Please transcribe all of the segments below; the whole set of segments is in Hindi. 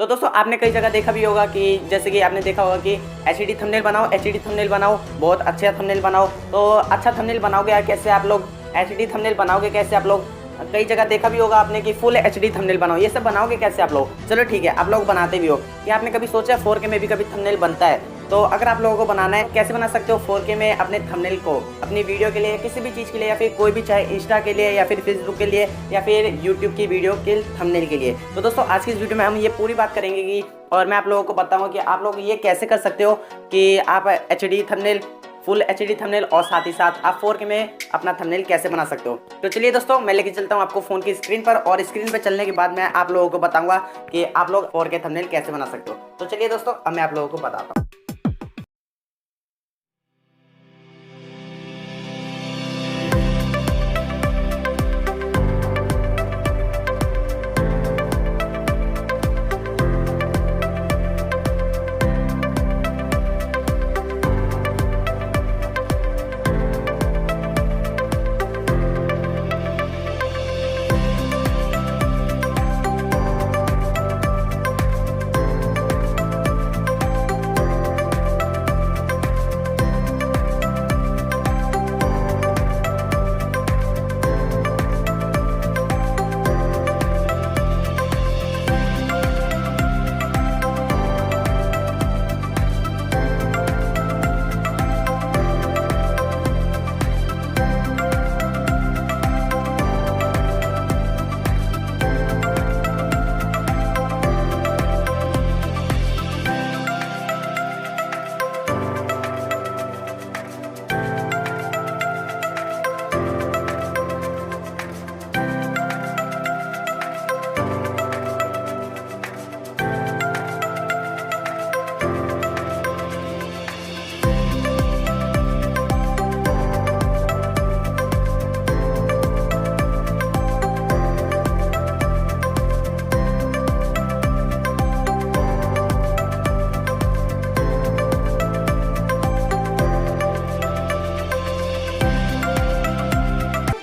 तो दोस्तों आपने कई जगह देखा भी होगा कि जैसे कि आपने देखा होगा कि एचडी थंबनेल बनाओ, एचडी थंबनेल बनाओ, बहुत अच्छा थंबनेल बनाओ। तो अच्छा थंबनेल बनाओगे या कैसे आप लोग एचडी थंबनेल बनाओगे, कैसे आप लोग कई जगह देखा भी होगा आपने कि फुल एचडी थंबनेल बनाओ, ये सब बनाओगे कैसे आप लोग। चलो ठीक है, आप लोग बनाते भी हो। क्या आपने कभी सोचा 4K में भी कभी थंबनेल बनता है? तो अगर आप लोगों को बनाना है, कैसे बना सकते हो 4K में अपने थंबनेल को, अपनी वीडियो के लिए, किसी भी चीज़ के लिए, या फिर कोई भी, चाहे इंस्टा के लिए या फिर फेसबुक के लिए या फिर यूट्यूब की वीडियो के थंबनेल के लिए। तो दोस्तों आज की इस वीडियो में हम ये पूरी बात करेंगे कि, और मैं आप लोगों को बताऊंगा कि आप लोग ये कैसे कर सकते हो कि आप HD thumbnail, full HD thumbnail और साथ ही साथ आप 4K में अपना थंबनेल कैसे बना सकते हो। तो चलिए दोस्तों मैं लेके चलता हूँ आपको फ़ोन की स्क्रीन पर, और स्क्रीन पर चलने के बाद मैं आप लोगों को बताऊंगा कि आप लोग 4K थंबनेल कैसे बना सकते हो। तो चलिए दोस्तों अब मैं आप लोगों को बताता हूँ।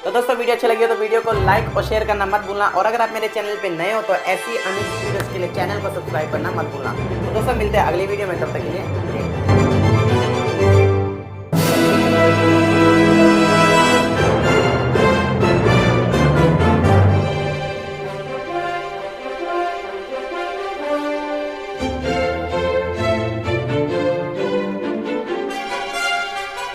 तो दोस्तों वीडियो अच्छी लगी हो तो वीडियो को लाइक और शेयर करना मत भूलना, और अगर आप मेरे चैनल पे नए हो तो ऐसी अनेक वीडियोस के लिए चैनल को सब्सक्राइब करना मत भूलना। तो दोस्तों मिलते हैं अगली वीडियो में, तब तक के लिए।